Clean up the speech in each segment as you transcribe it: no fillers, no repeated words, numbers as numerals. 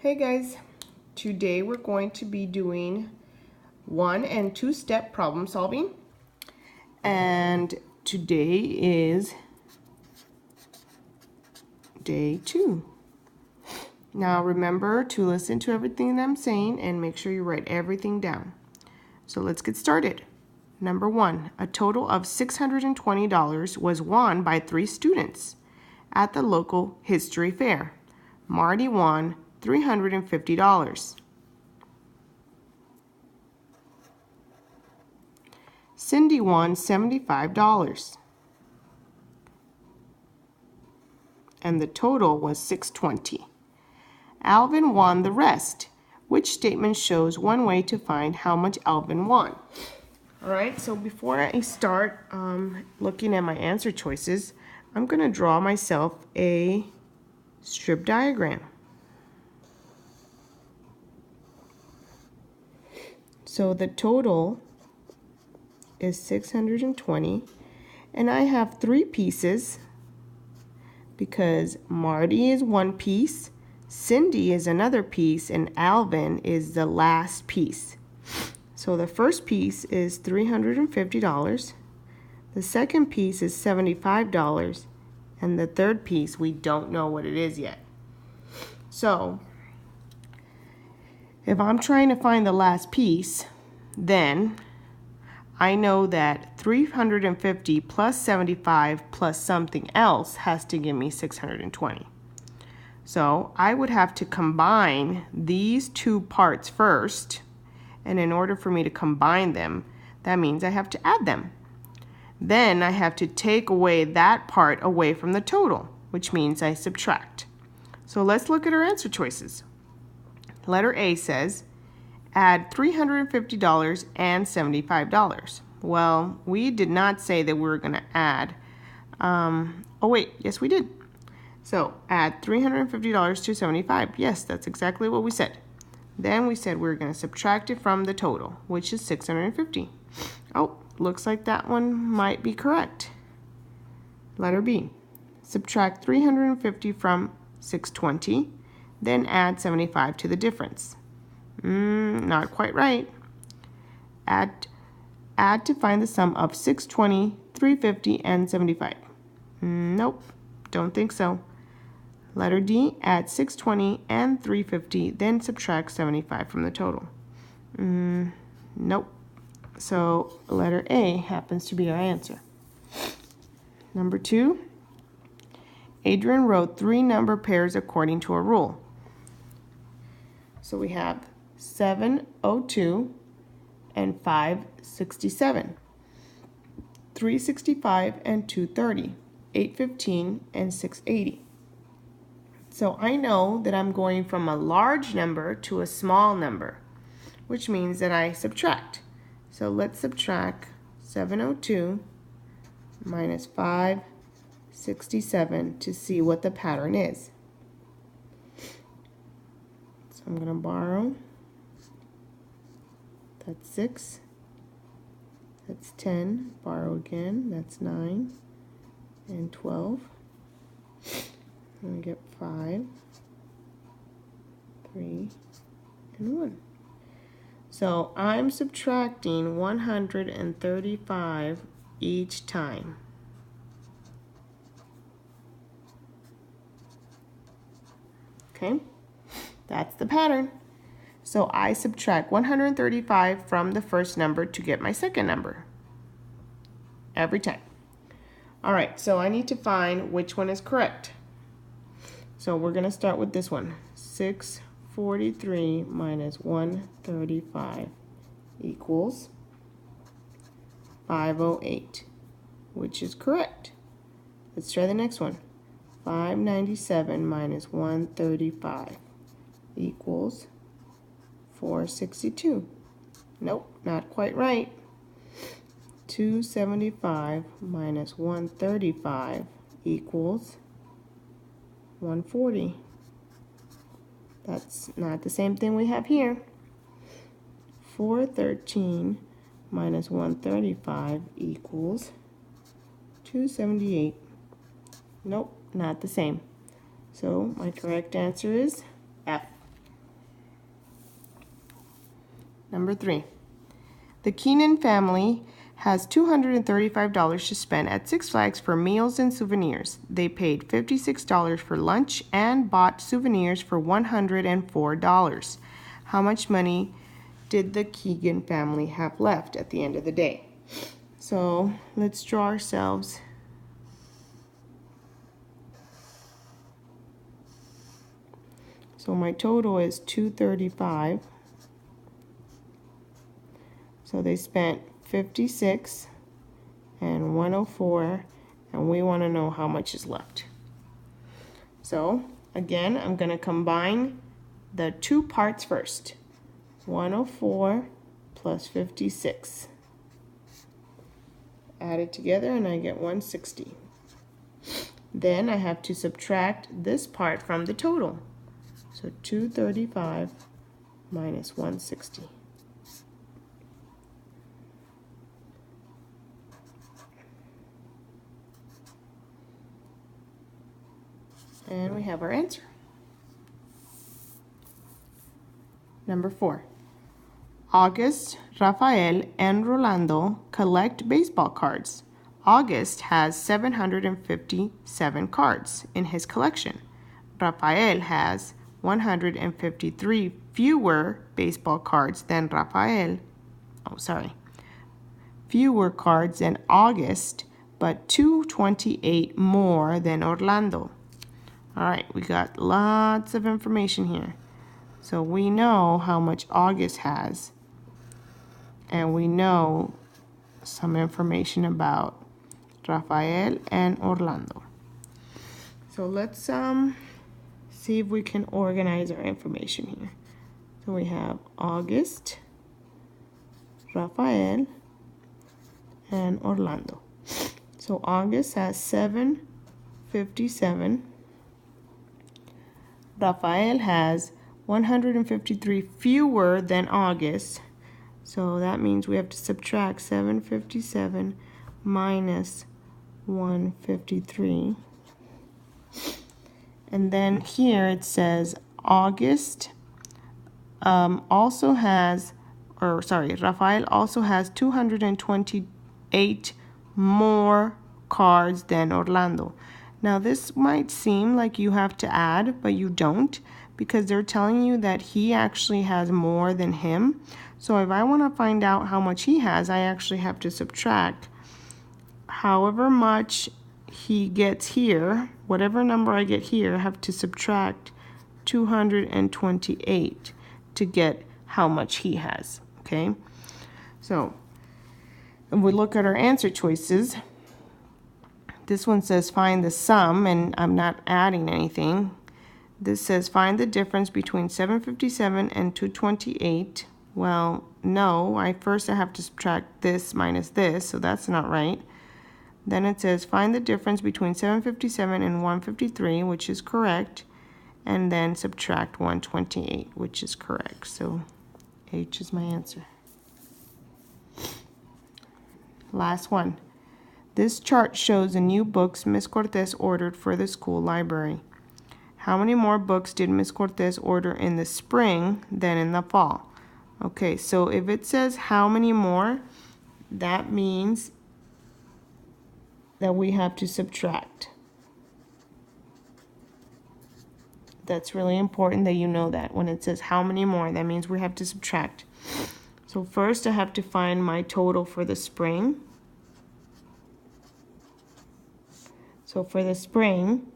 Hey guys, today we're going to be doing 1 and 2 step problem solving, and today is day 2. Now remember to listen to everything that I'm saying and make sure you write everything down. So let's get started. Number 1, a total of $620 was won by 3 students at the local history fair. Marty won $350. Cindy won $75, and the total was $620. Alvin won the rest. Which statement shows one way to find how much Alvin won? All right, so before I start looking at my answer choices, I'm going to draw myself a strip diagram. So the total is 620, and I have 3 pieces because Marty is 1 piece, Cindy is another piece, and Alvin is the last piece. So the first piece is $350, the second piece is $75, and the third piece we don't know what it is yet. So if I'm trying to find the last piece, then I know that 350 plus 75 plus something else has to give me 620. So I would have to combine these 2 parts first, and in order for me to combine them, that means I have to add them. Then I have to take away that part away from the total, which means I subtract. So let's look at our answer choices. Letter A says, add $350 and $75. Well, we did not say that we were going to add. Yes we did. So add $350 to 75. Yes, that's exactly what we said. Then we said we were going to subtract it from the total, which is 650. Oh, looks like that one might be correct. Letter B. Subtract 350 from 620, then add 75 to the difference. Not quite right. Add to find the sum of 620, 350, and 75. Nope, don't think so. Letter D, add 620 and 350, then subtract 75 from the total. Nope. So letter A happens to be our answer. Number 2, Adrian wrote 3 number pairs according to a rule. So we have 702 and 567, 365 and 230, 815 and 680. So I know that I'm going from a large number to a small number, which means that I subtract. So let's subtract 702 minus 567 to see what the pattern is. So I'm going to borrow. That's 6. That's 10. Borrow again. That's 9 and 12. And we get 5, 3, and 1. So I'm subtracting 135 each time. Okay, that's the pattern. So I subtract 135 from the first number to get my second number every time. All right, so I need to find which one is correct. So we're going to start with this one. 643 minus 135 equals 508, which is correct. Let's try the next one. 597 minus 135 equals 462. Nope, not quite right. 275 minus 135 equals 140. That's not the same thing we have here. 413 minus 135 equals 278. Nope, not the same. So my correct answer is F. Number 3. The Keenan family has $235 to spend at Six Flags for meals and souvenirs. They paid $56 for lunch and bought souvenirs for $104. How much money did the Keegan family have left at the end of the day? So let's draw ourselves so my total is 235. So they spent 56 and 104, and we want to know how much is left. So again, I'm going to combine the two parts first. 104 plus 56. Add it together and I get 160. Then I have to subtract this part from the total. So 235 minus 160. And we have our answer. Number 4. August, Rafael, and Rolando collect baseball cards. August has 757 cards in his collection. Rafael has 153 fewer baseball cards than fewer cards than August, but 228 more than Orlando. All right, we got lots of information here. So we know how much August has, and we know some information about Rafael and Orlando. So let's see if we can organize our information here. So we have August, Rafael, and Orlando. So August has 757. Rafael has 153 fewer than August. So that means we have to subtract 757 minus 153. And then here it says Rafael also has 228 more cards than Orlando. Now this might seem like you have to add, but you don't, because they're telling you that he actually has more than him. So if I want to find out how much he has, I actually have to subtract however much he gets here, whatever number I get here, I have to subtract 228 to get how much he has, okay? So if we look at our answer choices, this one says find the sum, and I'm not adding anything. This says find the difference between 757 and 228. Well, no, I have to subtract this minus this, so that's not right. Then it says find the difference between 757 and 153, which is correct, and then subtract 128, which is correct. So H is my answer. Last one. This chart shows the new books Miss Cortez ordered for the school library. How many more books did Miss Cortez order in the spring than in the fall? Okay, so if it says how many more, that means that we have to subtract. That's really important that you know that. When it says how many more, that means we have to subtract. So first I have to find my total for the spring. So for the spring,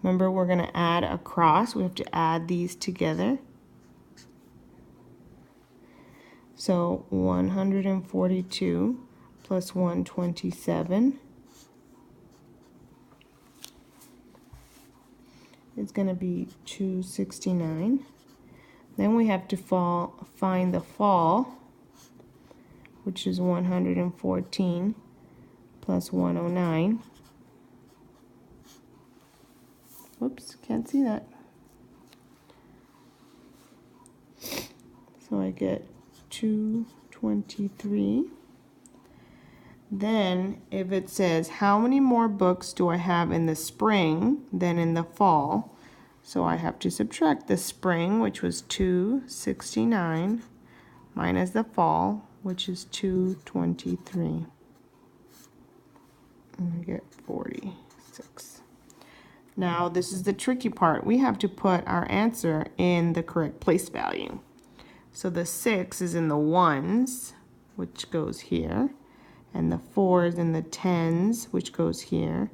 remember we're going to add across. We have to add these together. So 142 plus 127 is going to be 269. Then we have to find the fall, which is 114 plus 109. Whoops, can't see that. So I get 223. Then if it says how many more books do I have in the spring than in the fall, so I have to subtract the spring, which was 269, minus the fall, which is 223. And we get 46. Now this is the tricky part. We have to put our answer in the correct place value. So the 6 is in the ones, which goes here, and the 4 is in the tens, which goes here,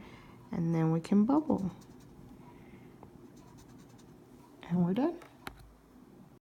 and then we can bubble. And we're done.